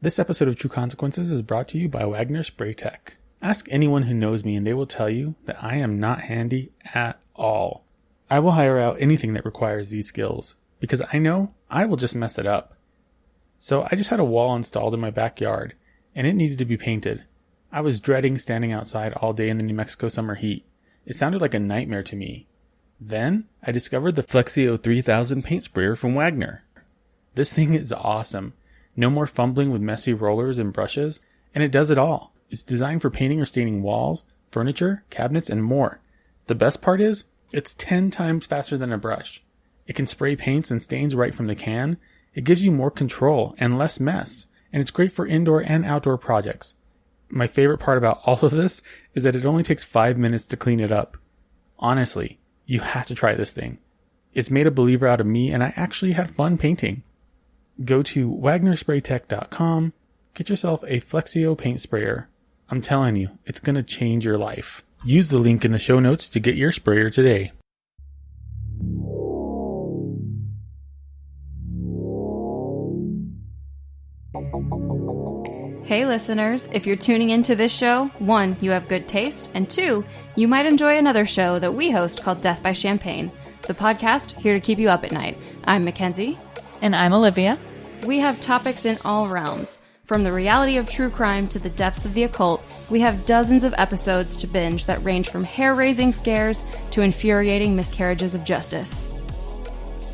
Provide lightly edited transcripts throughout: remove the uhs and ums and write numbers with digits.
This episode of True Consequences is brought to you by Wagner Spray Tech. Ask anyone who knows me and they will tell you that I am not handy at all. I will hire out anything that requires these skills because I know I will just mess it up. So I just had a wall installed in my backyard and it needed to be painted. I was dreading standing outside all day in the New Mexico summer heat. It sounded like a nightmare to me. Then I discovered the Flexio 3000 paint sprayer from Wagner. This thing is awesome. No more fumbling with messy rollers and brushes, and it does it all. It's designed for painting or staining walls, furniture, cabinets, and more. The best part is, it's 10 times faster than a brush. It can spray paints and stains right from the can. It gives you more control and less mess, and it's great for indoor and outdoor projects. My favorite part about all of this is that it only takes 5 minutes to clean it up. Honestly, you have to try this thing. It's made a believer out of me, and I actually had fun painting. Go to wagnerspraytech.com, get yourself a Flexio paint sprayer. I'm telling you, it's going to change your life. Use the link in the show notes to get your sprayer today. Hey listeners, if you're tuning into this show, 1, you have good taste, and 2, you might enjoy another show that we host called Death by Champagne, the podcast here to keep you up at night. I'm Mackenzie. And I'm Olivia. We have topics in all realms. From the reality of true crime to the depths of the occult, we have dozens of episodes to binge that range from hair-raising scares to infuriating miscarriages of justice.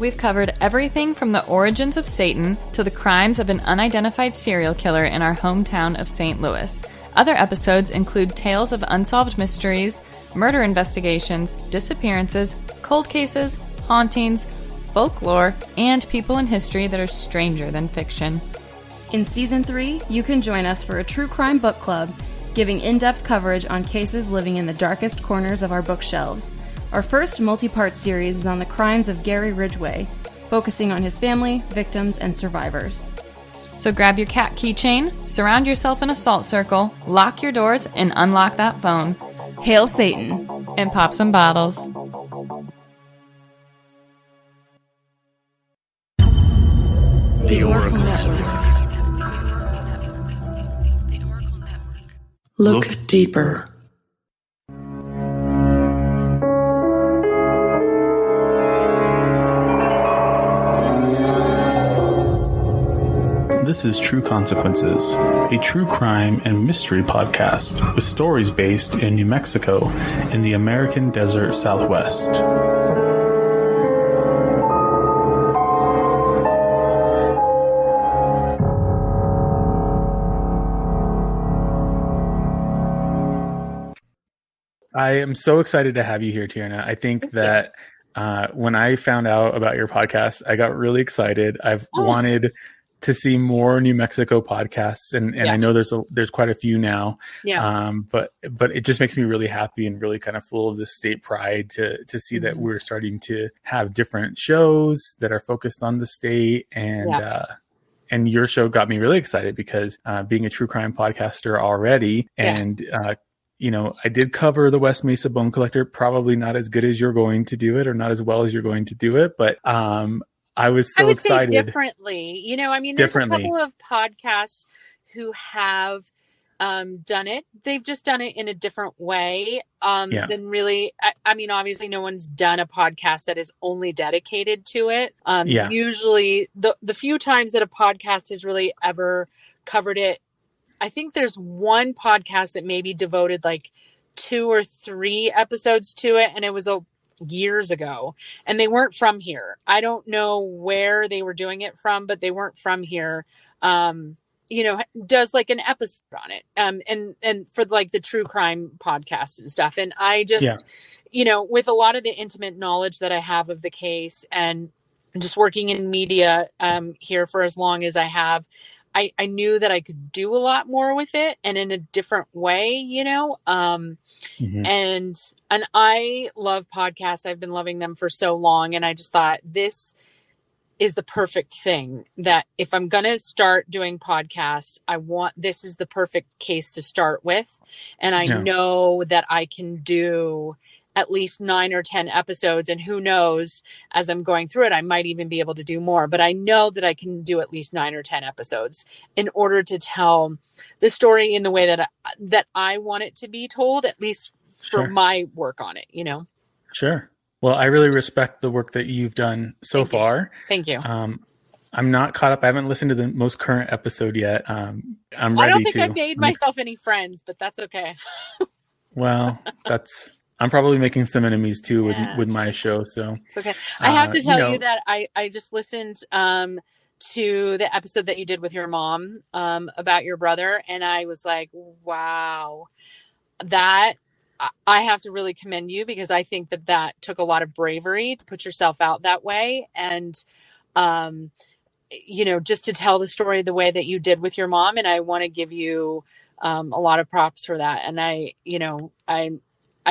We've covered everything from the origins of Satan to the crimes of an unidentified serial killer in our hometown of St. Louis. Other episodes include tales of unsolved mysteries, murder investigations, disappearances, cold cases, hauntings, folklore, and people in history that are stranger than fiction. In Season 3, you can join us for a true crime book club, giving in-depth coverage on cases living in the darkest corners of our bookshelves. Our first multi-part series is on the crimes of Gary Ridgway, focusing on his family, victims, and survivors. So grab your cat keychain, surround yourself in a salt circle, lock your doors, and unlock that phone. Hail Satan! And pop some bottles. The Oracle Network. Look deeper. This is True Consequences, a true crime and mystery podcast with stories based in New Mexico in the American Desert Southwest. I am so excited to have you here, Tierna. I think that when I found out about your podcast, I got really excited. I've wanted to see more New Mexico podcasts, and I know there's quite a few now. Yeah. But it just makes me really happy and really kind of full of this state pride to see that we're starting to have different shows that are focused on the state, and your show got me really excited because being a true crime podcaster already, and I did cover the West Mesa Bone Collector, probably not as good as you're going to do it or not as well as you're going to do it, but I was so excited. Say differently. There's a couple of podcasts who have done it. They've just done it in a different way than really. Obviously, no one's done a podcast that is only dedicated to it. Usually, the few times that a podcast has really ever covered it, I think there's one podcast that maybe devoted like 2 or 3 episodes to it, and it was years ago, and they weren't from here. I don't know where they were doing it from, but they weren't from here. Does like an episode on it, and for like the true crime podcast and stuff. And I just, with a lot of the intimate knowledge that I have of the case and just working in media here for as long as I have, I knew that I could do a lot more with it and in a different way, and I love podcasts. I've been loving them for so long. And I just thought this is the perfect thing that if I'm going to start doing podcasts, this is the perfect case to start with. And I know that I can do at least 9 or 10 episodes. And who knows, as I'm going through it, I might even be able to do more. But I know that I can do at least 9 or 10 episodes in order to tell the story in the way that I want it to be told, at least for my work on it, Sure. Well, I really respect the work that you've done so far. Thank you. I'm not caught up. I haven't listened to the most current episode yet. I'm ready to. I don't think I've made myself any friends, but that's okay. Well, I'm probably making some enemies too with my show. So it's okay. I have to tell you that I just listened to the episode that you did with your mom about your brother. And I was like, wow, that I have to really commend you, because I think that took a lot of bravery to put yourself out that way. And, just to tell the story the way that you did with your mom. And I want to give you a lot of props for that. And I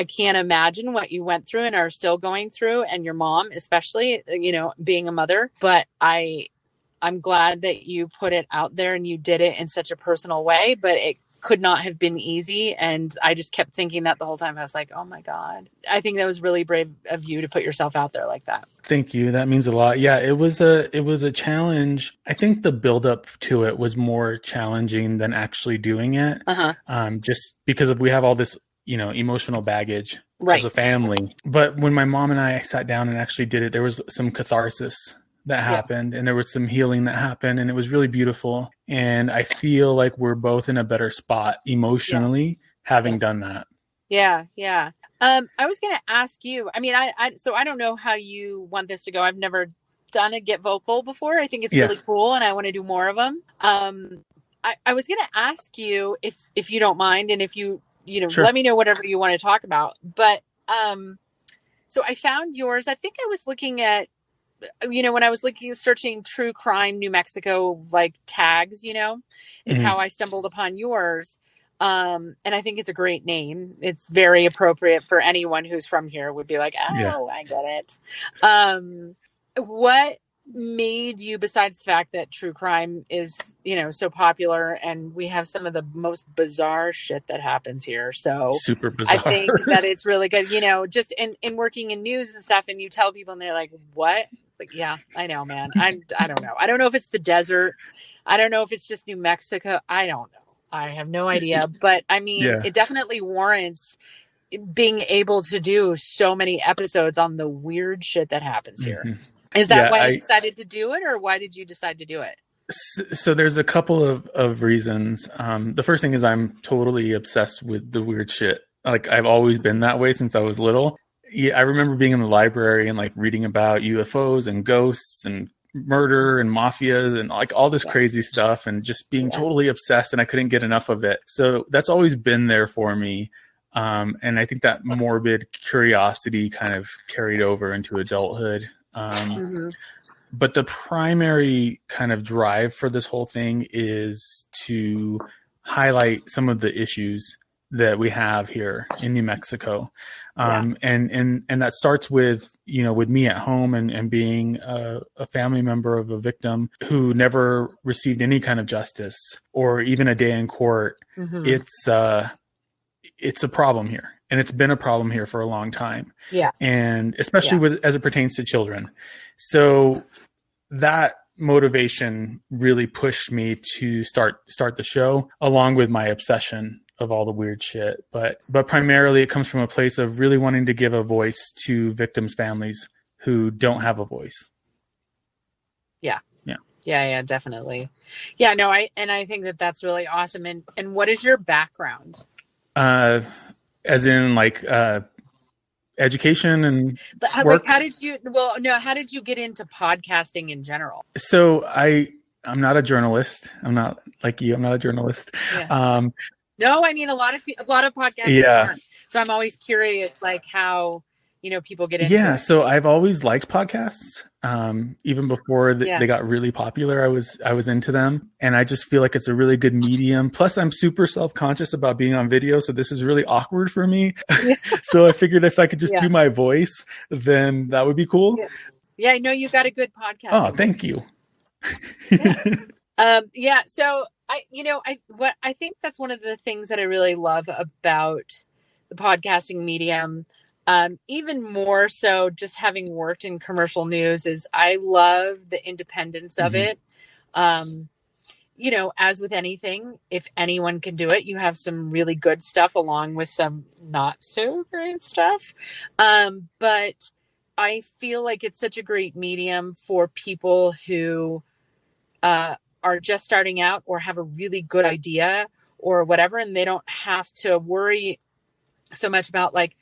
can't imagine what you went through and are still going through, and your mom, especially, being a mother. But I'm glad that you put it out there and you did it in such a personal way, but it could not have been easy. And I just kept thinking that the whole time. I was like, oh my God, I think that was really brave of you to put yourself out there like that. Thank you. That means a lot. Yeah, it was a challenge. I think the buildup to it was more challenging than actually doing it. Just because we have all this, emotional baggage as a family. But when my mom and I sat down and actually did it, there was some catharsis that happened, and there was some healing that happened, and it was really beautiful. And I feel like we're both in a better spot emotionally having done that. Yeah. Yeah. I was going to ask you, so I don't know how you want this to go. I've never done a GetVokl before. I think it's really cool, and I want to do more of them. I was going to ask you if you don't mind, and if you, sure, let me know whatever you want to talk about. But, so I found yours. I think I was looking at, when I was searching true crime New Mexico, like tags, is how I stumbled upon yours. And I think it's a great name. It's very appropriate for anyone who's from here would be like, I get it. What made you, besides the fact that true crime is, so popular, and we have some of the most bizarre shit that happens here. So super bizarre. I think that it's really good, just in working in news and stuff, and you tell people and they're like, what? It's like, yeah, I know, man. I don't know. I don't know if it's the desert. I don't know if it's just New Mexico. I don't know. I have no idea. But it definitely warrants being able to do so many episodes on the weird shit that happens here. Is that why you decided to do it, or why did you decide to do it? So there's a couple of reasons. The first thing is I'm totally obsessed with the weird shit. Like, I've always been that way since I was little. Yeah, I remember being in the library and like reading about UFOs and ghosts and murder and mafias and like all this crazy stuff, and just being totally obsessed, and I couldn't get enough of it. So that's always been there for me. And I think that morbid curiosity kind of carried over into adulthood. But the primary kind of drive for this whole thing is to highlight some of the issues that we have here in New Mexico. And that starts with, with me at home and being a family member of a victim who never received any kind of justice or even a day in court. It's a problem here. And it's been a problem here for a long time. Yeah. And especially as it pertains to children. So that motivation really pushed me to start the show, along with my obsession of all the weird shit. But primarily it comes from a place of really wanting to give a voice to victims' families who don't have a voice. Yeah, definitely. Yeah, no, I think that's really awesome. And what is your background? As in education and work? How did you get into podcasting in general? So I'm not a journalist. I'm not like you. I'm not a journalist. Yeah. No, a lot of podcasters aren't. So I'm always curious, like how, people get into it. So I've always liked podcasts. Even before they got really popular, I was into them, and I just feel like it's a really good medium. Plus I'm super self-conscious about being on video. So this is really awkward for me. So I figured if I could just do my voice, then that would be cool. Yeah. I know you got a good podcast. Oh, thank you. So I think that's one of the things that I really love about the podcasting medium. even more so just having worked in commercial news is I love the independence of it. You know, as with anything, if anyone can do it, you have some really good stuff along with some not so great stuff. But I feel like it's such a great medium for people who are just starting out or have a really good idea or whatever, and they don't have to worry so much about like,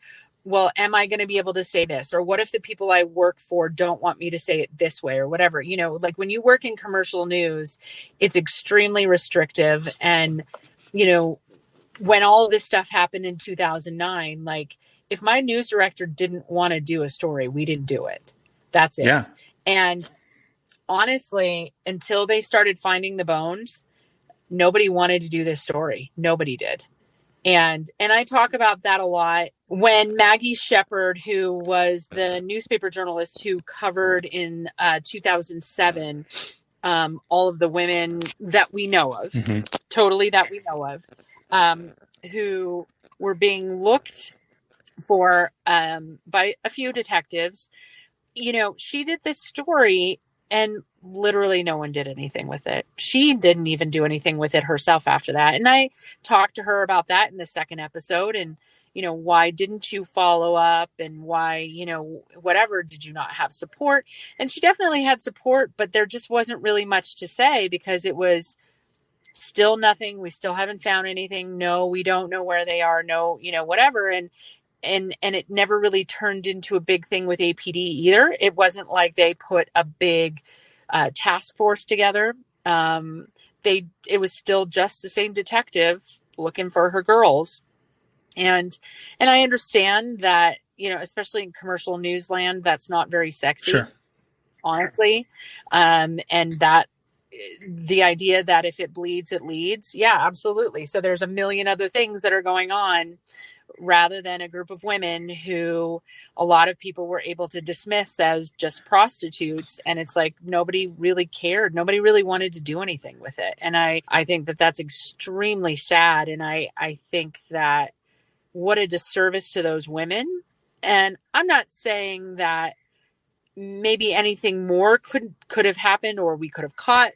well, am I going to be able to say this? Or what if the people I work for don't want me to say it this way or whatever? You know, like when you work in commercial news, it's extremely restrictive. And, you know, when all this stuff happened in 2009, like if my news director didn't want to do a story, we didn't do it. That's it. Yeah. And honestly, until they started finding the bones, nobody wanted to do this story. Nobody did. And I talk about that a lot when Maggie Shepard, who was the newspaper journalist who covered in 2007 all of the women that we know of, totally that we know of, who were being looked for by a few detectives. You know, she did this story and literally no one did anything with it. She didn't even do anything with it herself after that. And I talked to her about that in the second episode and, you know, why didn't you follow up and why, you know, whatever, did you not have support? And she definitely had support, but there just wasn't really much to say because it was still nothing. We still haven't found anything. No, we don't know where they are. No, you know, whatever. And it never really turned into a big thing with APD either. It wasn't like they put a big task force together. It was still just the same detective looking for her girls. And I understand that, you know, especially in commercial news land, that's not very sexy, sure, honestly. And that the idea that if it bleeds, it leads. Yeah, absolutely. So there's a million other things that are going on rather than a group of women who a lot of people were able to dismiss as just prostitutes. And it's like, nobody really cared. Nobody really wanted to do anything with it. And I think that that's extremely sad. And I think that what a disservice to those women. And I'm not saying that maybe anything more could have happened or we could have caught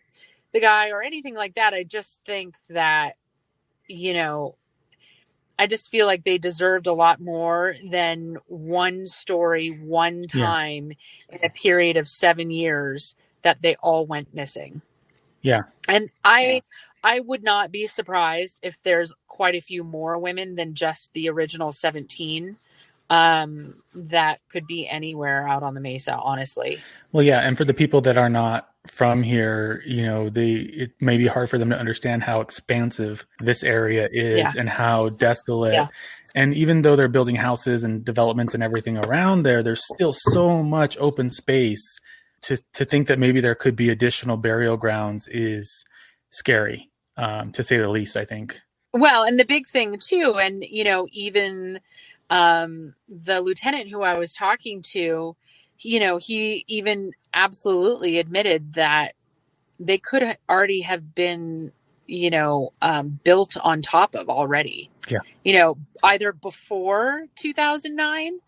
the guy or anything like that. I just think that, you know, I just feel like they deserved a lot more than one story, one time in a period of 7 years that they all went missing. Yeah. And I would not be surprised if there's quite a few more women than just the original 17 that could be anywhere out on the Mesa, honestly. Well, yeah. And for the people that are not from here, you know, it may be hard for them to understand how expansive this area is and how desolate. Yeah. And even though they're building houses and developments and everything around there, there's still so much open space to think that maybe there could be additional burial grounds is scary, to say the least, I think. Well, and the big thing too, and, you know, even the lieutenant who I was talking to, you know, he even absolutely admitted that they could already have been, you know, built on top of already. Yeah. You know, either before 2009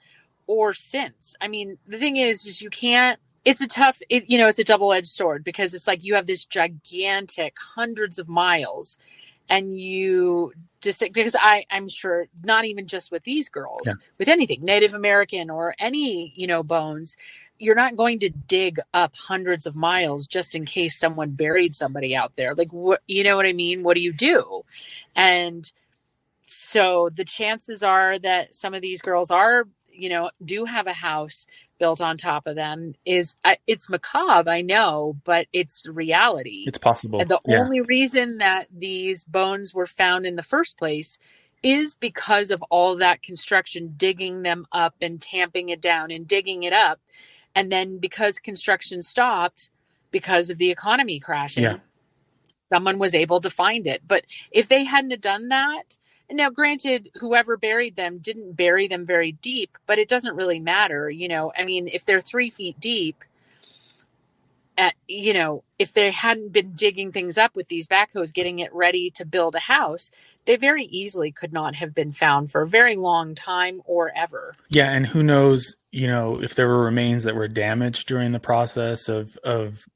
or since. I mean, the thing is you can't, it's a double-edged sword because it's like you have this gigantic hundreds of miles and you just because I'm sure not even just with these girls, with anything Native American or any, you know, bones, you're not going to dig up hundreds of miles just in case someone buried somebody out there. Like, what, you know what I mean? What do you do? And so the chances are that some of these girls are, you know, do have a house built on top of them it's macabre, I know, but it's reality. It's possible. And the only reason that these bones were found in the first place is because of all that construction, digging them up and tamping it down and digging it up. And then because construction stopped because of the economy crashing, someone was able to find it. But if they hadn't have done that, now, granted, whoever buried them didn't bury them very deep, but it doesn't really matter. You know, I mean, if they're 3 feet deep if they hadn't been digging things up with these backhoes, getting it ready to build a house, they very easily could not have been found for a very long time or ever. Yeah. And who knows, if there were remains that were damaged during the process of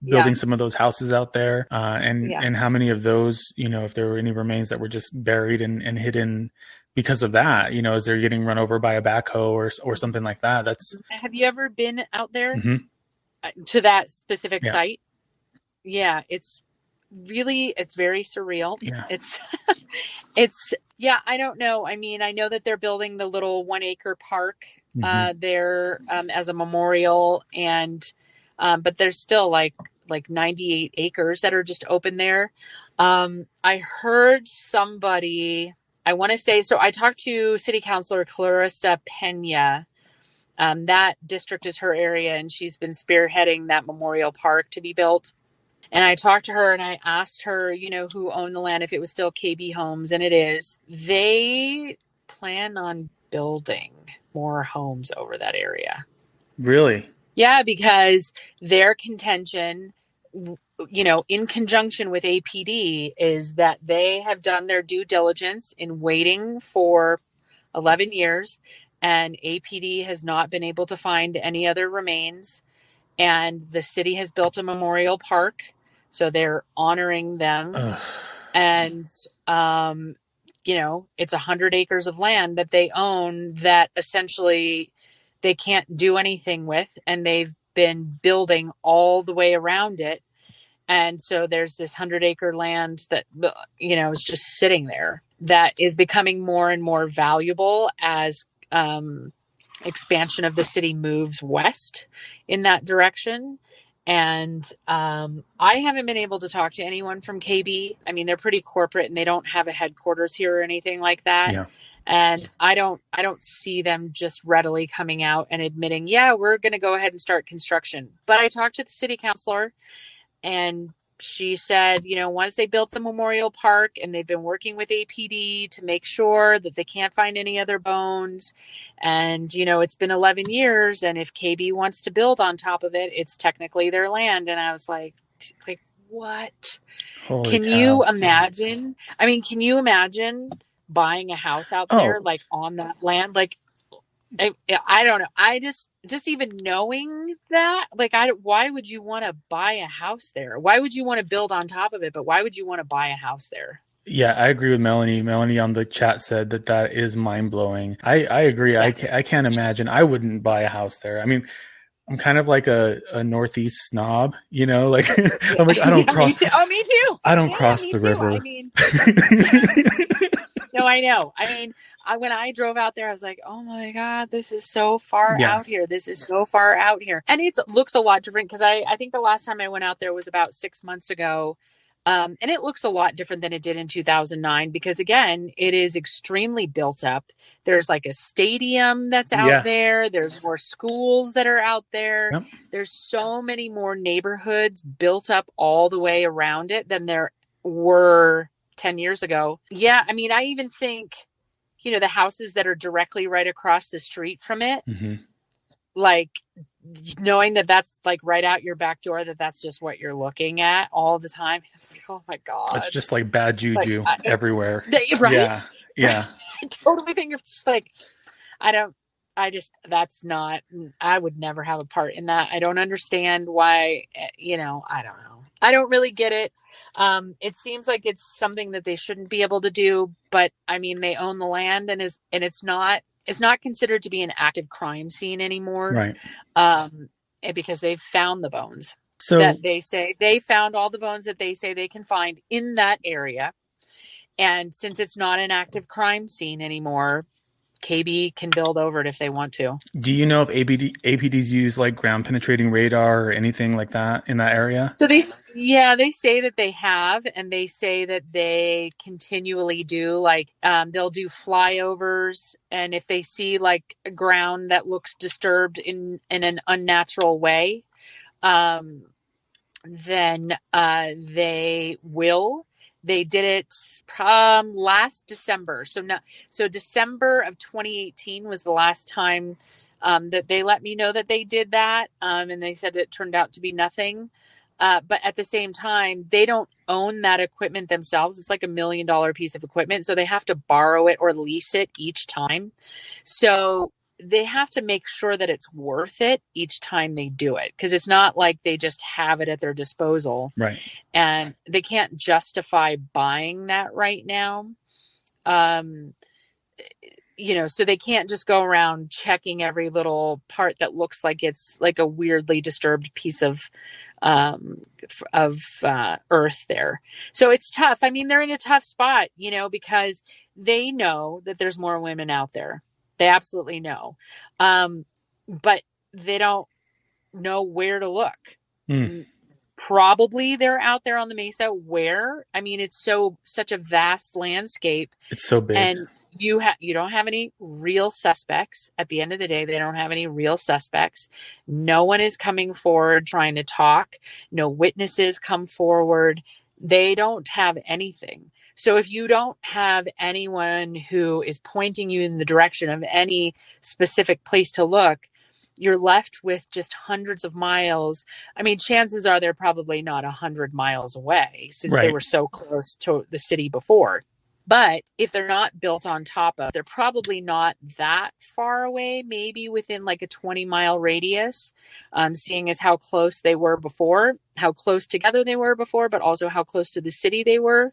building some of those houses out there, and how many of those, if there were any remains that were just buried and hidden because of that, as they're getting run over by a backhoe or something like that. Have you ever been out there to that specific site? Yeah, it's very surreal. Yeah. I don't know. I mean, I know that they're building the little 1 acre park there as a memorial, and but there's still like 98 acres that are just open there. I heard somebody, I want to say, so I talked to City Councilor Clarissa Pena. That district is her area, and she's been spearheading that memorial park to be built. And I talked to her and I asked her, who owned the land, if it was still KB Homes, and it is. They plan on building more homes over that area. Really? Yeah, because their contention, in conjunction with APD, is that they have done their due diligence in waiting for 11 years, and APD has not been able to find any other remains. And the city has built a memorial park, so they're honoring them. And, it's 100 acres of land that they own that essentially they can't do anything with. And they've been building all the way around it. And so there's this 100-acre land that, is just sitting there that is becoming more and more valuable as expansion of the city moves west in that direction. And I haven't been able to talk to anyone from KB. I mean, they're pretty corporate and they don't have a headquarters here or anything like that. Yeah. And I don't see them just readily coming out and admitting, we're going to go ahead and start construction. But I talked to the city councilor, and she said, once they built the memorial park, and they've been working with APD to make sure that they can't find any other bones. And, it's been 11 years. And if KB wants to build on top of it, it's technically their land. And I was like, what? Holy can cow. You imagine? I mean, can you imagine buying a house out there, like on that land? Like, I don't know. I just even knowing that, why would you want to buy a house there? Why would you want to build on top of it? But why would you want to buy a house there? Yeah, I agree with Melanie. Melanie on the chat said that is mind blowing. I agree. Yeah. I can't imagine. I wouldn't buy a house there. I mean, I'm kind of like a Northeast snob, I'm like, I don't cross. Me too. Oh, me too. I don't cross the river. I mean, no, I know. I mean, when I drove out there, I was like, oh my God, this is so far out here. This is so far out here. And it looks a lot different because I think the last time I went out there was about 6 months ago. And it looks a lot different than it did in 2009 because, again, it is extremely built up. There's like a stadium that's out there. There's more schools that are out there. Yep. There's so many more neighborhoods built up all the way around it than there were 10 years ago. Yeah. I mean, I even think, the houses that are directly right across the street from it, like knowing that that's like right out your back door, that's just what you're looking at all the time. Like, oh my God. It's just like bad juju everywhere. Right? Yeah. I totally think it's just like, I would never have a part in that. I don't understand why, I don't know. I don't really get it. It seems like it's something that they shouldn't be able to do, but I mean, they own the land and it's not considered to be an active crime scene anymore. Right. Because they've found the bones. So that they say they found all the bones that they say they can find in that area. And since it's not an active crime scene anymore, KB can build over it if they want to. Do you know if APDs use like ground penetrating radar or anything like that in that area? So they say that they have, and they say that they continually do. Like they'll do flyovers, and if they see like ground that looks disturbed in an unnatural way, then they will. They did it last December. So December of 2018 was the last time that they let me know that they did that. And they said it turned out to be nothing. But at the same time, they don't own that equipment themselves. It's like $1 million piece of equipment. So they have to borrow it or lease it each time. So they have to make sure that it's worth it each time they do it. Because it's not like they just have it at their disposal. Right. And they can't justify buying that right now. So they can't just go around checking every little part that looks like it's like a weirdly disturbed piece of earth there. So it's tough. I mean, they're in a tough spot, because they know that there's more women out there. They absolutely know. But they don't know where to look. Probably they're out there on the Mesa where, I mean, it's such a vast landscape. It's so big. And you don't have any real suspects. At the end of the day, they don't have any real suspects. No one is coming forward trying to talk. No witnesses come forward. They don't have anything. So if you don't have anyone who is pointing you in the direction of any specific place to look, you're left with just hundreds of miles. I mean, chances are they're probably not 100 miles away since they were so close to the city before. But if they're not built on top of, they're probably not that far away, maybe within like a 20-mile radius, seeing as how close they were before, how close together they were before, but also how close to the city they were.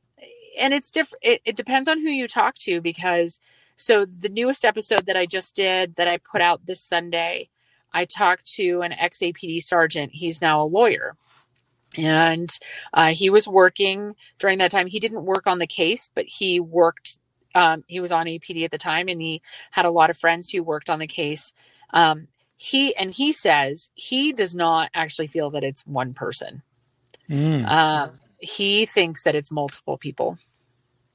And it's different. It depends on who you talk to, because so the newest episode that I just did that I put out this Sunday, I talked to an ex-APD sergeant. He's now a lawyer. And he was working during that time. He didn't work on the case, but he worked. He was on APD at the time, and he had a lot of friends who worked on the case. He says he does not actually feel that it's one person. He thinks that it's multiple people.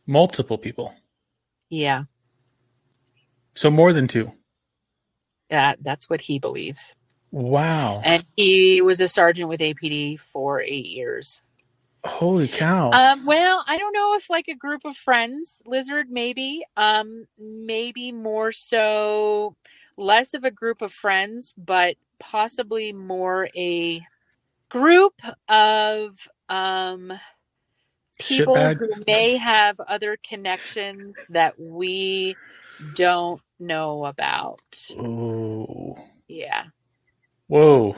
Multiple people. Yeah. So more than two. That's what he believes. Wow. And he was a sergeant with APD for 8 years. Holy cow. Well, I don't know if like a group of friends, Lizard, maybe more so, less of a group of friends, but possibly more a group of people who may have other connections that we don't know about. Oh. Yeah. Whoa.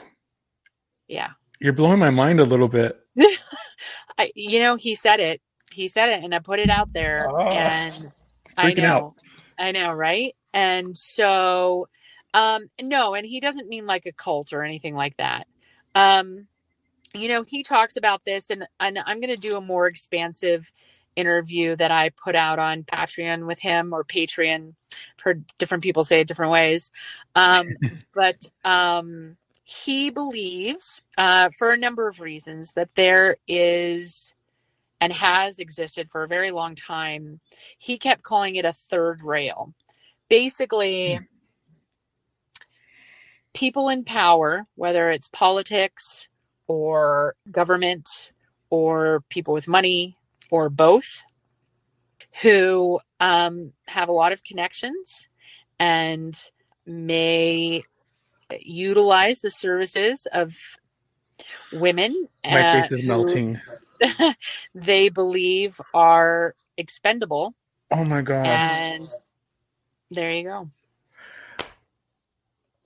Yeah. You're blowing my mind a little bit. He said it, and I put it out there, and I know, right? And so, no, and he doesn't mean like a cult or anything like that. He talks about this, and I'm going to do a more expansive interview that I put out on Patreon with him, or Patreon. I've heard different people say it different ways. But he believes, for a number of reasons, that there is and has existed for a very long time. He kept calling it a third rail. Basically, people in power, whether it's politics or government or people with money or both, who have a lot of connections and may utilize the services of women. My face is melting. They believe are expendable. Oh my God. And there you go.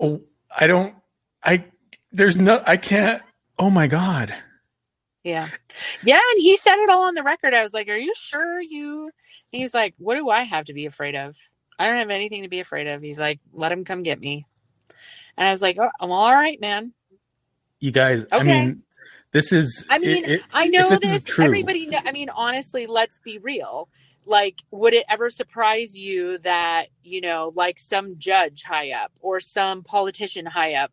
Oh, I can't. Oh my God. Yeah. Yeah. And he said it all on the record. I was like, are you sure he's like, what do I have to be afraid of? I don't have anything to be afraid of. He's like, let him come get me. And I was like, oh, I'm all right, man. You guys, okay. I mean, I know this. Everybody know, honestly, let's be real. Like, would it ever surprise you that, like some judge high up or some politician high up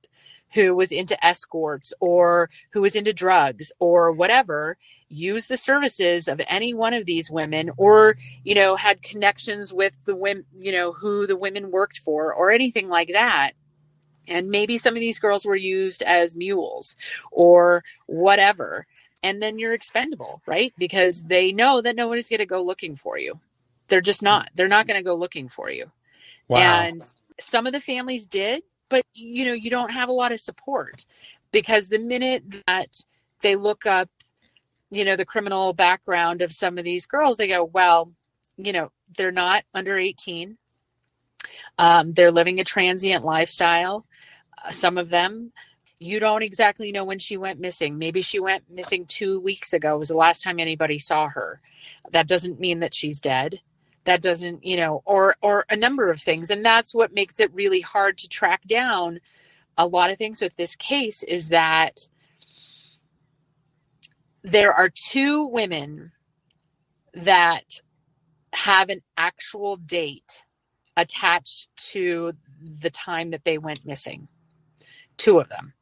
who was into escorts or who was into drugs or whatever, use the services of any one of these women, or, had connections with the women, who the women worked for or anything like that? And maybe some of these girls were used as mules or whatever. And then you're expendable, right? Because they know that no one is going to go looking for you. They're just not. They're not going to go looking for you. Wow. And some of the families did, but, you don't have a lot of support, because the minute that they look up, the criminal background of some of these girls, they go, well, they're not under 18. They're living a transient lifestyle. Some of them, you don't exactly know when she went missing. Maybe she went missing 2 weeks ago was the last time anybody saw her. That doesn't mean that she's dead. That doesn't, or a number of things. And that's what makes it really hard to track down a lot of things with this case, is that there are 2 women that have an actual date attached to the time that they went missing. 2 of them.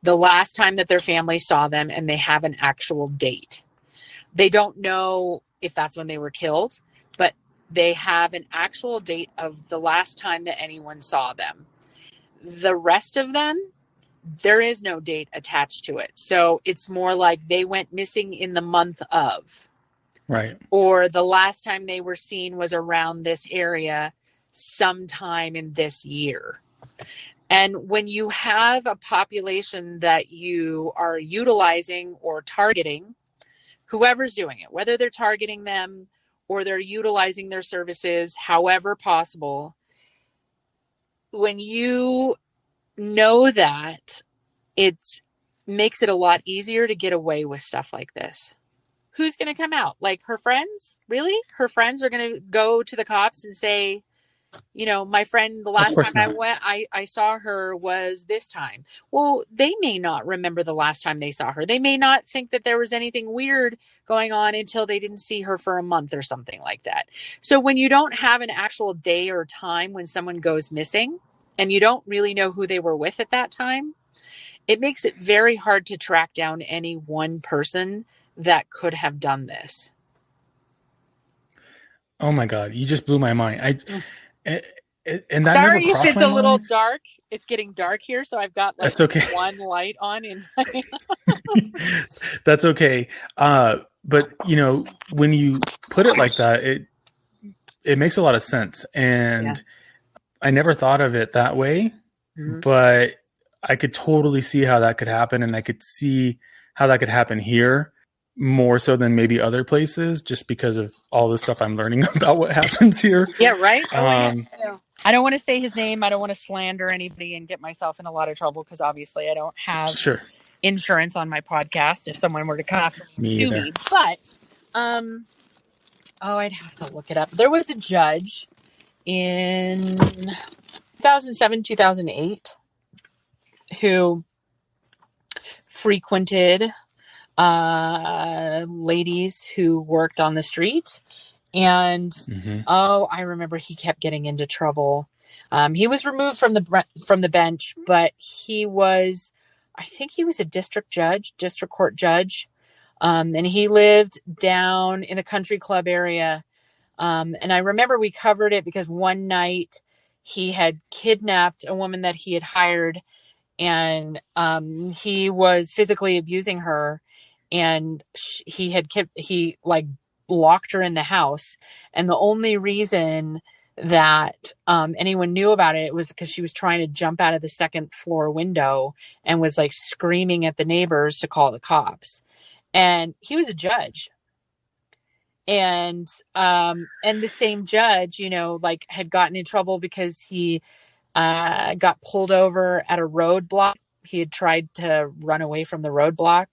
The last time that their family saw them, and they have an actual date. They don't know if that's when they were killed, but they have an actual date of the last time that anyone saw them. The rest of them, there is no date attached to it. So it's more like they went missing in the month of. Right. Or the last time they were seen was around this area sometime in this year. And when you have a population that you are utilizing or targeting, whoever's doing it, whether they're targeting them or they're utilizing their services, however possible, when you know that, it makes it a lot easier to get away with stuff like this. Who's going to come out? Like her friends? Really? Her friends are going to go to the cops and say, my friend, the last time I went, I saw her was this time. Well, they may not remember the last time they saw her. They may not think that there was anything weird going on until they didn't see her for a month or something like that. So when you don't have an actual day or time when someone goes missing and you don't really know who they were with at that time, it makes it very hard to track down any one person that could have done this. Oh my God. You just blew my mind. And that sorry never if it's a mind. Little dark. It's getting dark here, so I've got That's okay. One light on. That's okay. But when you put it like that, it makes a lot of sense. And I never thought of it that way, but I could totally see how that could happen, and I could see how that could happen here more so than maybe other places, just because of all the stuff I'm learning about what happens here. Yeah, right. I don't want to say his name. I don't want to slander anybody and get myself in a lot of trouble, because obviously I don't have insurance on my podcast if someone were to come after me and sue me. But I'd have to look it up. There was a judge in 2007, 2008 who frequented ladies who worked on the streets. And, I remember he kept getting into trouble. He was removed from the bench, but I think he was a district court judge. And he lived down in the country club area. And I remember we covered it because one night he had kidnapped a woman that he had hired, and he was physically abusing her. And he locked her in the house. And the only reason that anyone knew about it was because she was trying to jump out of the second floor window and was screaming at the neighbors to call the cops. And he was a judge. And the same judge, had gotten in trouble because he got pulled over at a roadblock. He had tried to run away from the roadblock.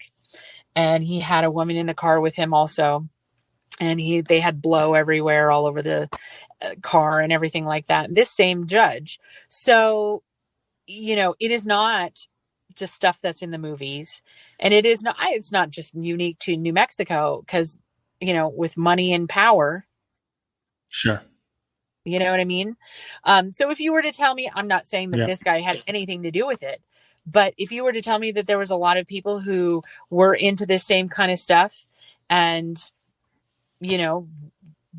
And he had a woman in the car with him also. And they had blow everywhere all over the car and everything like that. This same judge. So, it is not just stuff that's in the movies. And it's not just unique to New Mexico, because, with money and power. Sure. You know what I mean? So if you were to tell me, I'm not saying that this guy had anything to do with it, but if you were to tell me that there was a lot of people who were into this same kind of stuff and,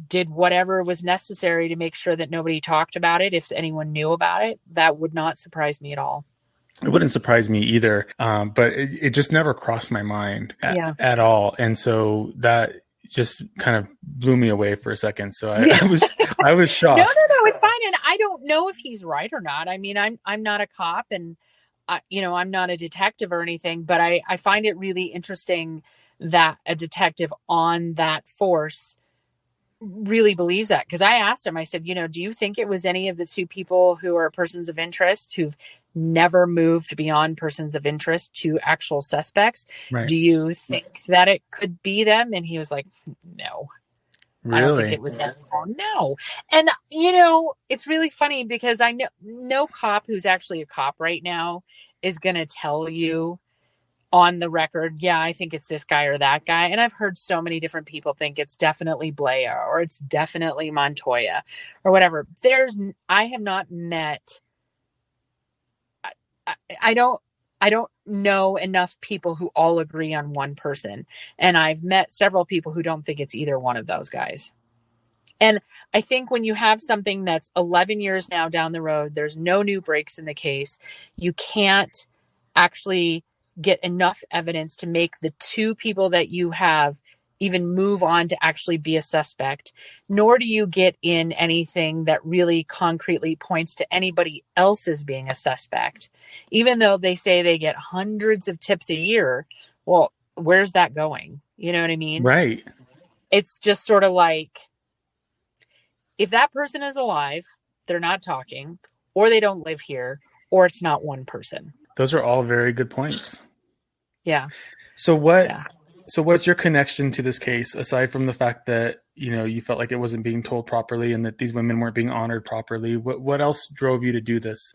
did whatever was necessary to make sure that nobody talked about it, if anyone knew about it, that would not surprise me at all. It wouldn't surprise me either. But it just never crossed my mind at all. And so that just kind of blew me away for a second. So I was shocked. No, it's fine. And I don't know if he's right or not. I mean, I'm not a cop, and I'm not a detective or anything, but I find it really interesting that a detective on that force really believes that. Because I asked him, I said, do you think it was any of the two people who are persons of interest who've never moved beyond persons of interest to actual suspects? Right. Do you think that it could be them? And he was like, no. Really? I don't think it was them. Oh, no. And, it's really funny because I know no cop who's actually a cop right now is going to tell you on the record, yeah, I think it's this guy or that guy. And I've heard so many different people think it's definitely Blea or it's definitely Montoya or whatever. I have not met, I don't know enough people who all agree on one person. And I've met several people who don't think it's either one of those guys. And I think when you have something that's 11 years now down the road, there's no new breaks in the case. You can't actually get enough evidence to make the two people that you have even move on to actually be a suspect, nor do you get in anything that really concretely points to anybody else as being a suspect. Even though they say they get hundreds of tips a year, well, where's that going? You know what I mean? Right. It's just sort of like, if that person is alive, they're not talking, or they don't live here, or it's not one person. Those are all very good points. Yeah. So what's your connection to this case, aside from the fact that, you felt like it wasn't being told properly and that these women weren't being honored properly? What else drove you to do this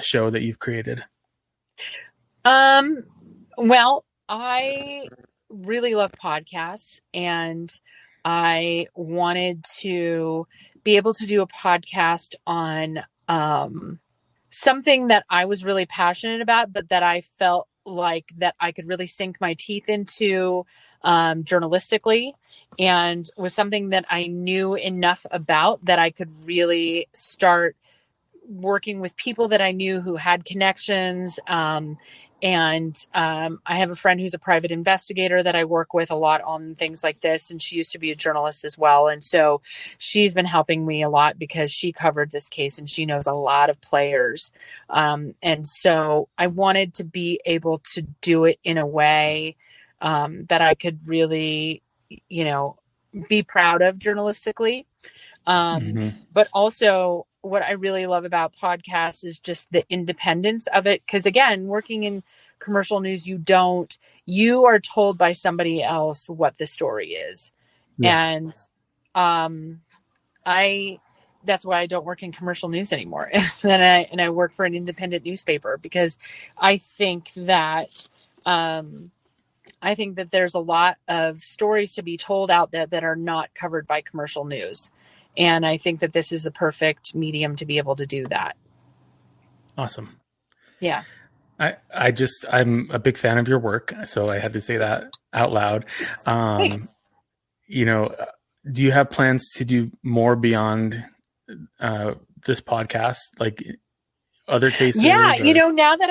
show that you've created? Well, I really love podcasts, and I wanted to be able to do a podcast on something that I was really passionate about, but that I felt like that I could really sink my teeth into journalistically, and was something that I knew enough about that I could really start working with people that I knew who had connections. I have a friend who's a private investigator that I work with a lot on things like this. And she used to be a journalist as well. And so she's been helping me a lot because she covered this case and she knows a lot of players. And so I wanted to be able to do it in a way that I could really, be proud of journalistically. But also, what I really love about podcasts is just the independence of it. Because again, working in commercial news, you are told by somebody else what the story is. Yeah. And that's why I don't work in commercial news anymore. and I work for an independent newspaper, because I think that there's a lot of stories to be told out there that are not covered by commercial news. And I think that this is the perfect medium to be able to do that. Awesome. Yeah. I'm a big fan of your work, so I had to say that out loud. Thanks. Do you have plans to do more beyond this podcast, like other cases? Yeah. Or... now that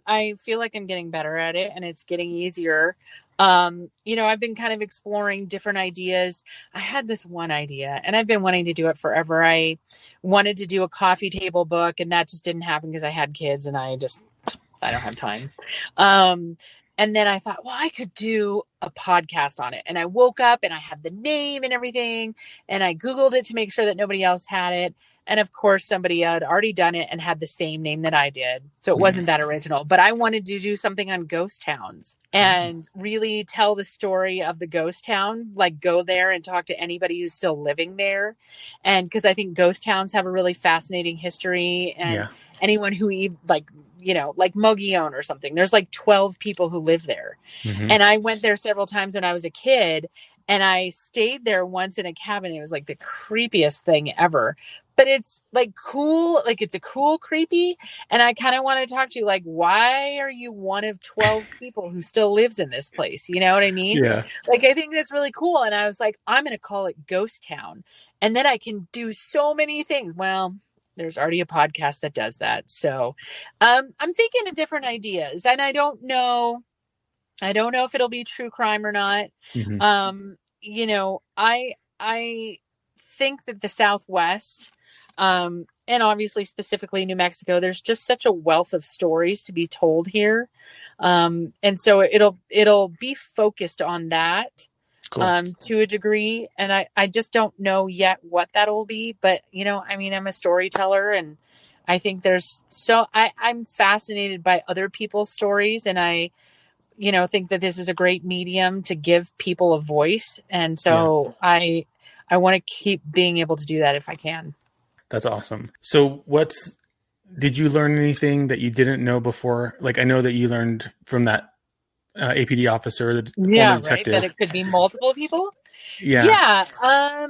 I feel like I'm getting better at it and it's getting easier. I've been kind of exploring different ideas. I had this one idea and I've been wanting to do it forever. I wanted to do a coffee table book, and that just didn't happen because I had kids and I don't have time. And then I thought, well, I could do a podcast on it. And I woke up and I had the name and everything. And I Googled it to make sure that nobody else had it. And of course, somebody had already done it and had the same name that I did. So it wasn't that original. But I wanted to do something on ghost towns and really tell the story of the ghost town, like go there and talk to anybody who's still living there. And because I think ghost towns have a really fascinating history. And anyone who like Mogollon or something, there's like 12 people who live there. And I went there several times when I was a kid, and I stayed there once in a cabin. It was like the creepiest thing ever, but it's like cool. Like it's a cool creepy. And I kind of want to talk to you, like, why are you one of 12 people who still lives in this place? You know what I mean? Yeah. Like, I think that's really cool. And I was like, I'm going to call it Ghost Town. And then I can do so many things. Well, there's already a podcast that does that. So I'm thinking of different ideas, and I don't know if it'll be true crime or not. I think that the Southwest and obviously specifically New Mexico, there's just such a wealth of stories to be told here. And so it'll be focused on that. Cool. To a degree. And I just don't know yet what that'll be, but I'm a storyteller, and I think I'm fascinated by other people's stories, and I think that this is a great medium to give people a voice. And so I want to keep being able to do that if I can. That's awesome. So did you learn anything that you didn't know before? Like, I know that you learned from that APD officer, the former detective. That it could be multiple people. Yeah. I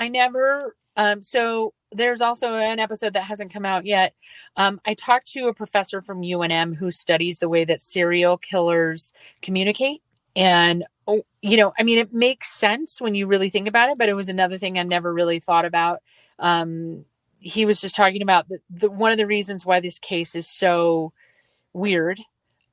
never, so there's also an episode that hasn't come out yet. I talked to a professor from UNM who studies the way that serial killers communicate. And, it makes sense when you really think about it, but it was another thing I never really thought about. He was just talking about one of the reasons why this case is so weird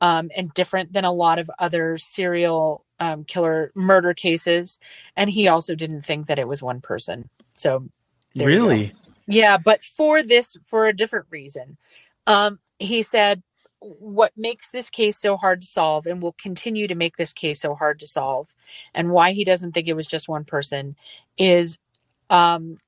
and different than a lot of other serial killer murder cases. And he also didn't think that it was one person. So really? Yeah, but for a different reason. He said, what makes this case so hard to solve and will continue to make this case so hard to solve, and why he doesn't think it was just one person, is no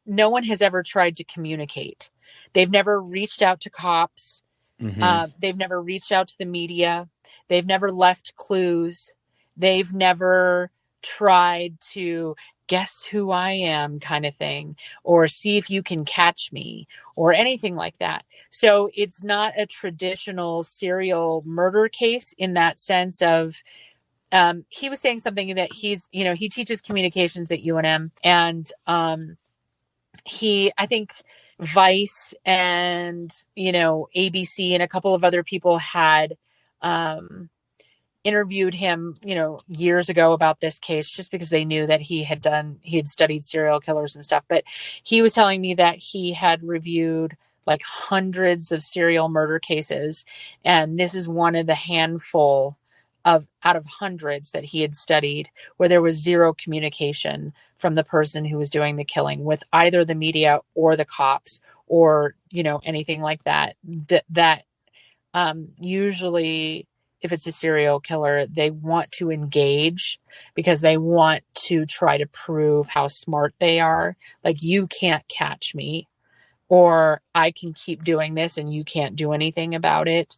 one has ever tried to communicate. They've never reached out to cops. Mm-hmm. They've never reached out to the media. They've never left clues. They've never tried to guess who I am kind of thing, or see if you can catch me, or anything like that. So it's not a traditional serial murder case in that sense of, he was saying something that he teaches communications at UNM, and I think Vice and, ABC and a couple of other people had interviewed him, years ago about this case, just because they knew that he had studied serial killers and stuff. But he was telling me that he had reviewed like hundreds of serial murder cases. And this is one of the handful out of hundreds that he had studied where there was zero communication from the person who was doing the killing with either the media or the cops or, anything like that. Usually if it's a serial killer, they want to engage because they want to try to prove how smart they are. Like, you can't catch me, or I can keep doing this and you can't do anything about it.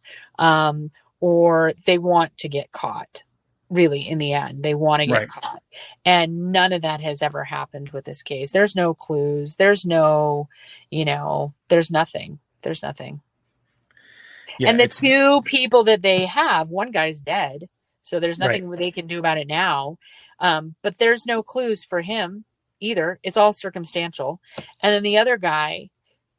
Or they want to get caught. Really, in the end, they want to get caught. And none of that has ever happened with this case. There's no clues. There's no, there's nothing. There's nothing. Yeah, and the two people that they have, one guy's dead. So there's nothing they can do about it now. But there's no clues for him either. It's all circumstantial. And then the other guy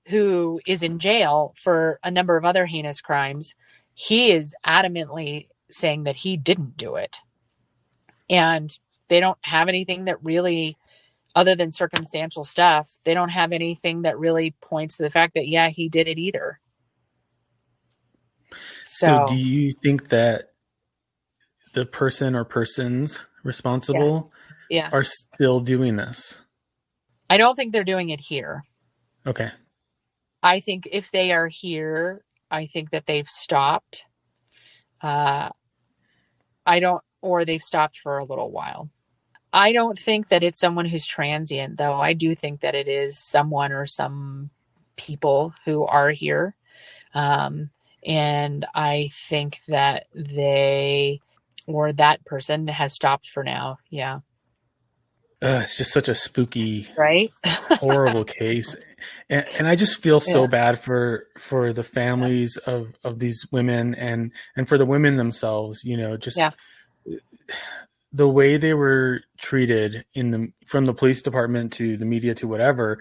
who is in jail for a number of other heinous crimes, he is adamantly saying that he didn't do it. And they don't have anything that really, other than circumstantial stuff, they don't have anything that really points to the fact that, he did it either. So do you think that the person or persons responsible are still doing this? I don't think they're doing it here. Okay. I think if they are here, I think that they've stopped. Or they've stopped for a little while. I don't think that it's someone who's transient, though. I do think that it is someone or some people who are here. And I think that that person has stopped for now. Yeah. It's just such a spooky, right? horrible case. And I just feel so bad for the families of these women and for the women themselves, the way they were treated from the police department to the media to whatever,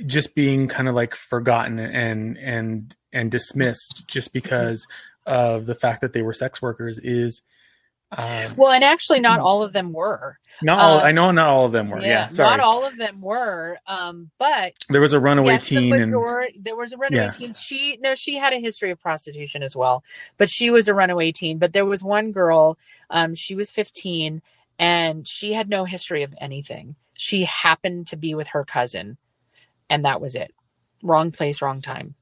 just being kind of like forgotten and dismissed just because of the fact that they were sex workers is. And actually not all of them were. I know not all of them were. Yeah, sorry. Not all of them were. But there was a runaway teen. There was a runaway teen. She had a history of prostitution as well, but she was a runaway teen. But there was one girl, she was 15 and she had no history of anything. She happened to be with her cousin and that was it. Wrong place, wrong time.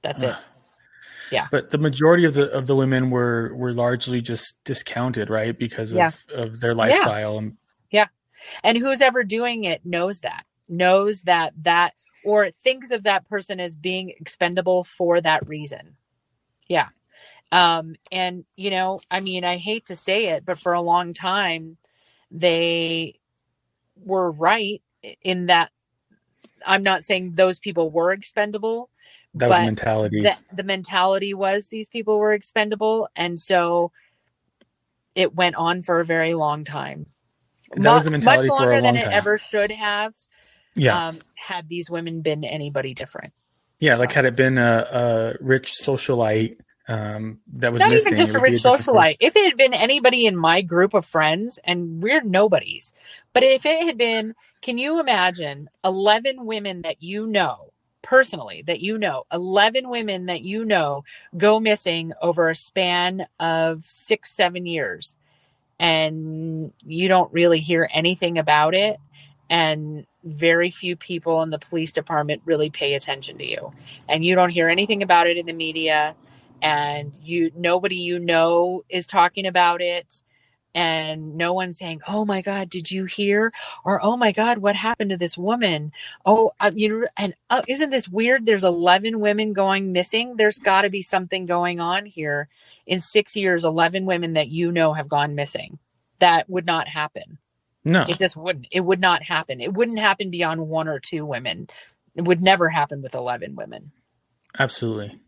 That's it. Yeah. But the majority of the women were largely just discounted, right? Because of their lifestyle. Yeah. And who's ever doing it knows that or thinks of that person as being expendable for that reason. Yeah. And you know, I mean, I hate to say it, but for a long time they were right in that. I'm not saying those people were expendable. That was the mentality. The mentality was these people were expendable. And so it went on for a very long time. That was the mentality much for a longer long than time. It ever should have. Yeah. Had these women been anybody different. Yeah. Like had it been a rich socialite, that was not missing, even just a rich socialite. If it had been anybody in my group of friends, and we're nobodies, but if it had been, can you imagine 11 women that you know personally, 11 women that you know go missing over a span of 6-7 years, and you don't really hear anything about it, and very few people in the police department really pay attention to you, and you don't hear anything about it in the media, and nobody you know is talking about it, and no one's saying, oh my God, did you hear? Or, oh my God, what happened to this woman? Oh, isn't this weird? There's 11 women going missing. There's got to be something going on here. In 6 years, 11 women that you know have gone missing. That would not happen. No, it just wouldn't. It would not happen. It wouldn't happen beyond 1 or 2 women. It would never happen with 11 women. Absolutely.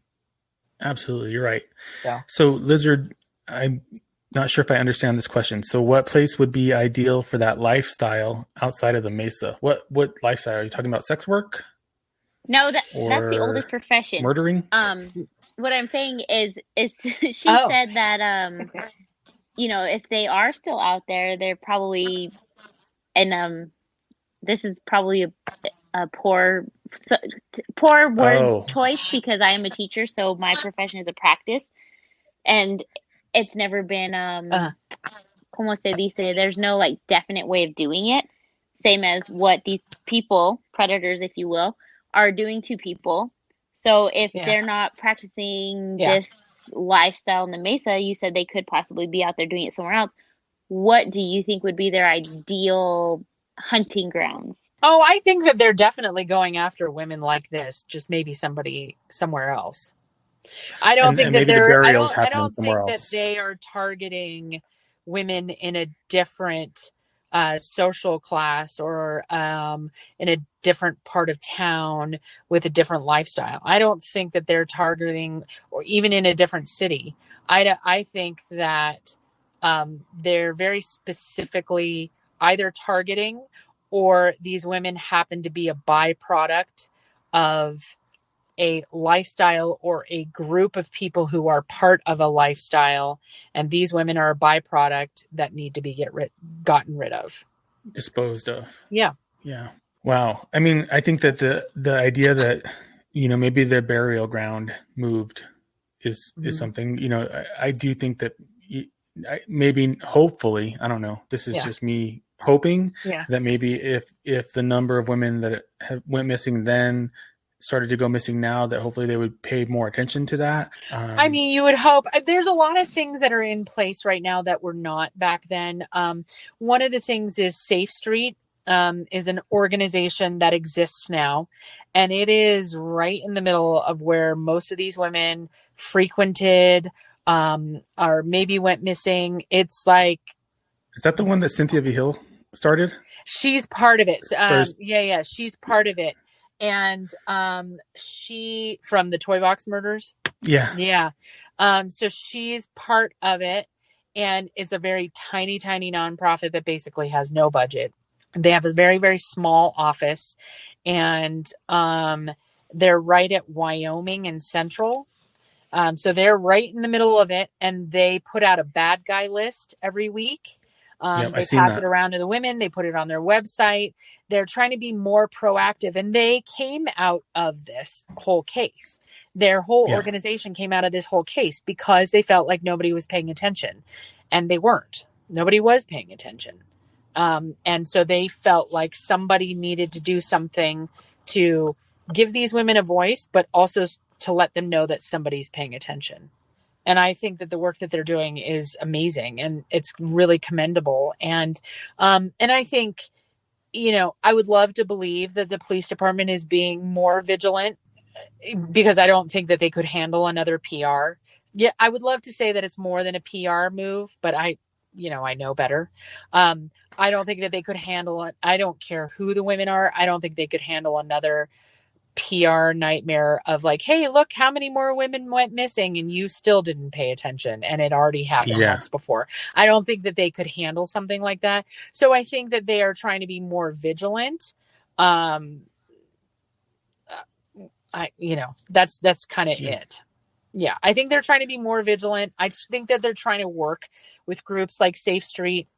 You're right. Yeah. So Lizard, I'm not sure if I understand this question. So what place would be ideal for that lifestyle outside of the Mesa? What lifestyle? Are you talking about sex work? No, that's the oldest profession. Murdering? What I'm saying is she said that, you know, if they are still out there, they're probably, and this is probably a poor word choice because I am a teacher, so my profession is a practice, and it's never been como se dice, there's no like definite way of doing it, same as what these people, predators if you will, are doing to people. So if they're not practicing this lifestyle in the Mesa, you said they could possibly be out there doing it somewhere else. What do you think would be their ideal hunting grounds? Oh, I think that they're definitely going after women like this, just maybe somebody somewhere else. I don't think that they're, I don't think that they are targeting women in a different social class or in a different part of town with a different lifestyle. I don't think that they're targeting, or even in a different city. I think that they're very specifically either targeting, or these women happen to be a byproduct of a lifestyle or a group of people who are part of a lifestyle, and these women are a byproduct that need to be gotten rid of, disposed of. Yeah. Wow. I mean, I think that the idea that, you know, maybe their burial ground moved is something, you know, I do think that maybe, hopefully, I don't know, this is just me hoping that maybe if the number of women that went missing then started to go missing now, that hopefully they would pay more attention to that. I mean, you would hope. There's a lot of things that are in place right now that were not back then. One of the things is Safe Street is an organization that exists now, and it is right in the middle of where most of these women frequented or maybe went missing. It's like, is that the one that Cynthia V. Hill started? She's part of it. She's part of it. And she, from the Toy Box Murders. Yeah. So she's part of it, and is a very tiny nonprofit that basically has no budget. They have a very, very small office, and they're right at Wyoming and Central. So they're right in the middle of it, and they put out a bad guy list every week. They pass it around to the women. They put it on their website. They're trying to be more proactive, and they came out of this whole case. Their whole organization came out of this whole case because they felt like nobody was paying attention, and they weren't. Nobody was paying attention. And so they felt like somebody needed to do something to give these women a voice, but also to let them know that somebody's paying attention. And I think that the work that they're doing is amazing and it's really commendable. And I think, I would love to believe that the police department is being more vigilant, because I don't think that they could handle another PR. Yeah, I would love to say that it's more than a PR move, but I know better. I don't think that they could handle it. I don't care who the women are. I don't think they could handle another PR nightmare of like, hey, look how many more women went missing and you still didn't pay attention, and it already happened once before. I don't think that they could handle something like that. So I think that they are trying to be more vigilant. That's kind of it. Yeah, I think they're trying to be more vigilant. I think that they're trying to work with groups like Safe Street.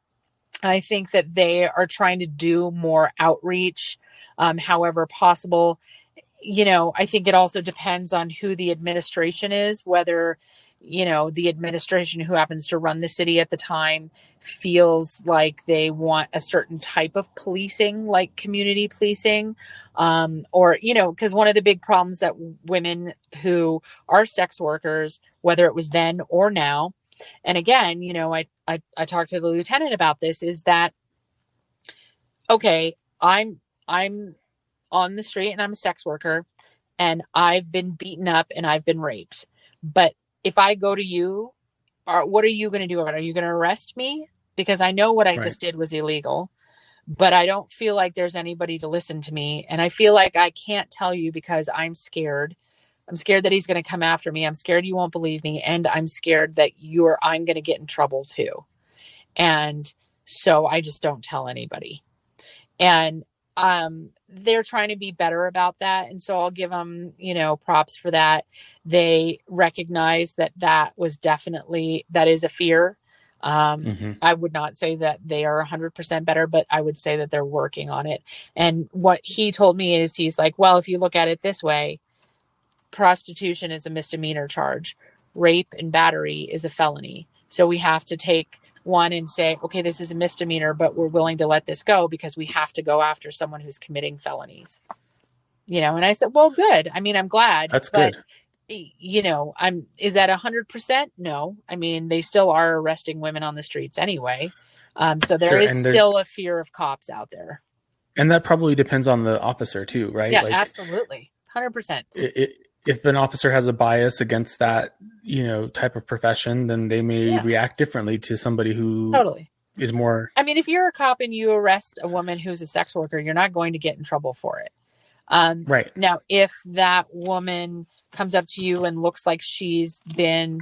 I think that they are trying to do more outreach, however possible. I think it also depends on who the administration is, whether, the administration who happens to run the city at the time feels like they want a certain type of policing, like community policing, or, because one of the big problems that women who are sex workers, whether it was then or now, and again, I talked to the lieutenant about this, is that, okay, I'm on the street and I'm a sex worker and I've been beaten up and I've been raped. But if I go to you, what are you going to do about it? Are you going to arrest me? Because I know what I just did was illegal, but I don't feel like there's anybody to listen to me. And I feel like I can't tell you because I'm scared. I'm scared that he's going to come after me. I'm scared you won't believe me. And I'm scared that I'm going to get in trouble too. And so I just don't tell anybody. And they're trying to be better about that. And so I'll give them, props for that. They recognize that was definitely, that is a fear. I would not say that they are 100% better, but I would say that they're working on it. And what he told me is he's like, well, if you look at it this way, prostitution is a misdemeanor charge. Rape and battery is a felony. So we have to take one and say, okay, this is a misdemeanor, but we're willing to let this go because we have to go after someone who's committing felonies. And I said, well, good. I mean, I'm glad. That's good. Is that 100%? No. I mean, they still are arresting women on the streets anyway. So there is still a fear of cops out there. And that probably depends on the officer too, right? Yeah, absolutely. 100%. If an officer has a bias against that, type of profession, then they may react differently to somebody who is more. I mean, if you're a cop and you arrest a woman who's a sex worker, you're not going to get in trouble for it. Right. Now, if that woman comes up to you and looks like she's been,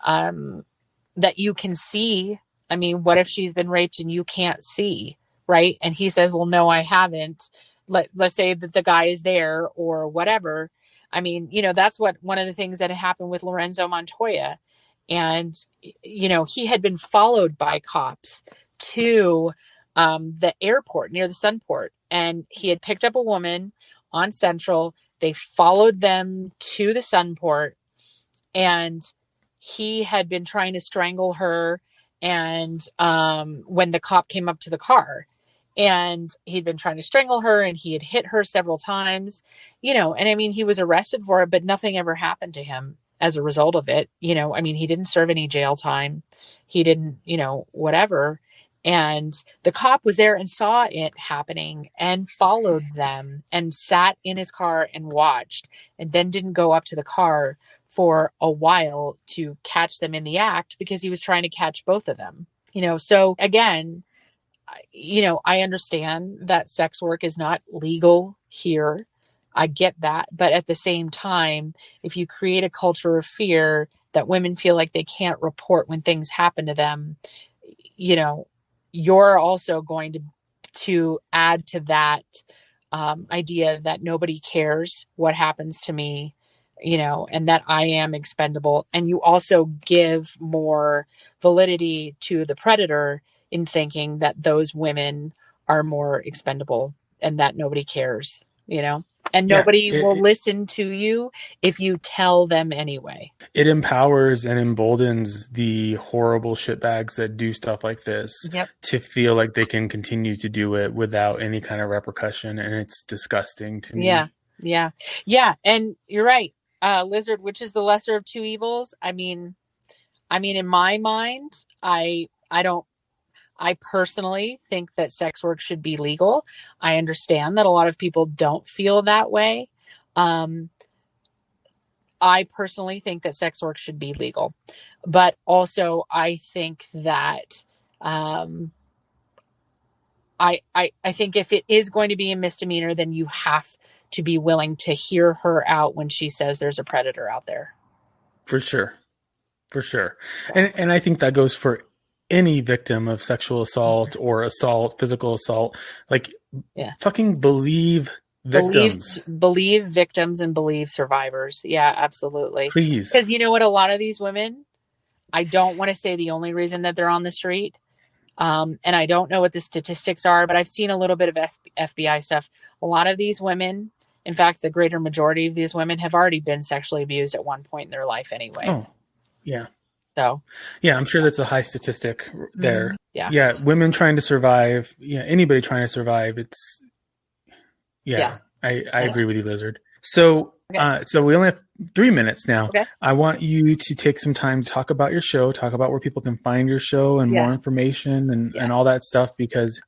that you can see, I mean, what if she's been raped and you can't see, right? And he says, well, no, I haven't. Let's say that the guy is there or whatever. I mean, that's one of the things that had happened with Lorenzo Montoya. And, he had been followed by cops to the airport near the Sunport. And he had picked up a woman on Central. They followed them to the Sunport. And he had been trying to strangle her. And when the cop came up to the car. And he'd been trying to strangle her and he had hit her several times, and I mean, he was arrested for it, but nothing ever happened to him as a result of it. I mean, he didn't serve any jail time. He didn't, whatever. And the cop was there and saw it happening and followed them and sat in his car and watched and then didn't go up to the car for a while to catch them in the act because he was trying to catch both of them, so again, I understand that sex work is not legal here. I get that. But at the same time, if you create a culture of fear that women feel like they can't report when things happen to them, you're also going to add to that idea that nobody cares what happens to me, and that I am expendable. And you also give more validity to the predator in thinking that those women are more expendable and that nobody cares, and nobody will listen to you if you tell them anyway. It empowers and emboldens the horrible shitbags that do stuff like this to feel like they can continue to do it without any kind of repercussion. And it's disgusting to me. Yeah. Yeah. And you're right. Lizard, which is the lesser of two evils? I mean, in my mind, I personally think that sex work should be legal. I understand that a lot of people don't feel that way. I personally think that sex work should be legal, but also I think that, I think if it is going to be a misdemeanor, then you have to be willing to hear her out when she says there's a predator out there. For sure. And I think that goes for any victim of sexual assault or physical assault. Like, fucking believe victims. Believe victims and believe survivors. Yeah, absolutely. Please. Because you know what? A lot of these women, I don't want to say the only reason that they're on the street. And I don't know what the statistics are, but I've seen a little bit of FBI stuff. A lot of these women, in fact, the greater majority of these women have already been sexually abused at one point in their life anyway. Oh, yeah. So, yeah, I'm sure that's a high statistic there. Yeah. Yeah. Women trying to survive. Yeah. Anybody trying to survive. It's, I agree with you, Lizard. So, so we only have 3 minutes now. Okay. I want you to take some time to talk about your show, talk about where people can find your show and more information and all that stuff. Because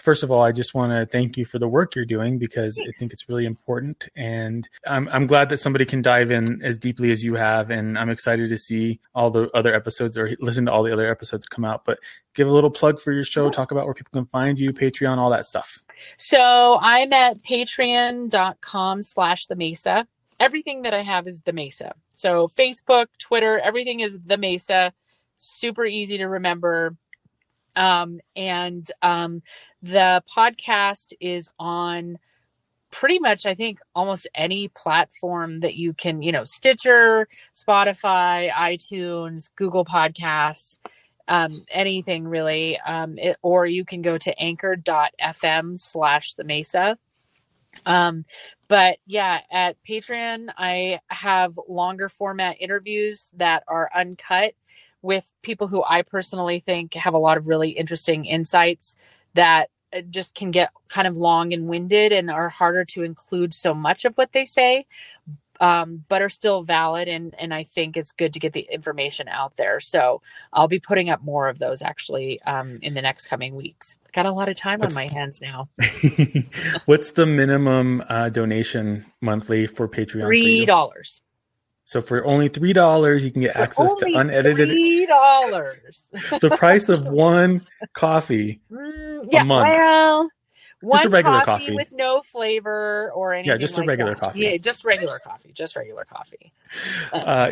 first of all, I just want to thank you for the work you're doing, because I think it's really important. And I'm glad that somebody can dive in as deeply as you have. And I'm excited to see all the other episodes or listen to all the other episodes come out. But give a little plug for your show, talk about where people can find you, Patreon, all that stuff. So I'm at patreon.com/the Mesa. Everything that I have is the Mesa. So Facebook, Twitter, everything is the Mesa. Super easy to remember. And the podcast is on pretty much, I think, almost any platform that you can, Stitcher, Spotify, iTunes, Google Podcasts, anything really. Or you can go to anchor.fm/the Mesa. But yeah, at Patreon, I have longer format interviews that are uncut with people who I personally think have a lot of really interesting insights that just can get kind of long and winded and are harder to include so much of what they say, but are still valid. And I think it's good to get the information out there. So I'll be putting up more of those actually in the next coming weeks. Got a lot of time on my hands now. What's the minimum donation monthly for Patreon? $3. So for only $3, you can get access to unedited. $3. The price of one coffee a month. Well, just a regular coffee with no flavor or anything. Yeah, just a regular coffee. Yeah, just regular coffee. Just regular coffee.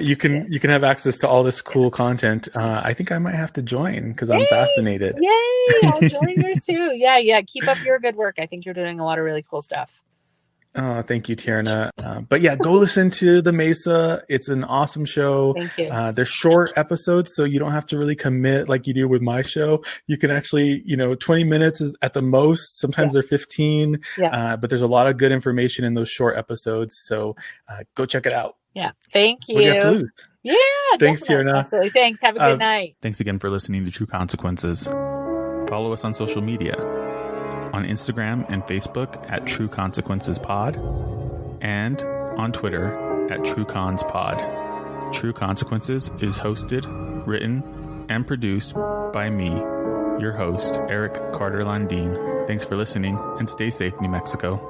You can have access to all this cool content. I think I might have to join because I'm fascinated. Yay! I'll join yours too. Yeah. Keep up your good work. I think you're doing a lot of really cool stuff. Oh, thank you, Tierna. But yeah, go listen to the Mesa. It's an awesome show. Thank you. They're short episodes, so you don't have to really commit like you do with my show. You can actually, 20 minutes is at the most. Sometimes they're 15. Yeah. But there's a lot of good information in those short episodes. So go check it out. Yeah. Thank you. What do you have to lose? Yeah. Thanks, Tierna. Absolutely. Thanks. Have a good night. Thanks again for listening to True Consequences. Follow us on social media. On Instagram and Facebook at True Consequences Pod, and on Twitter at TrueConsPod. True Consequences is hosted, written, and produced by me, your host, Eric Carter-Landin. Thanks for listening, and stay safe, New Mexico.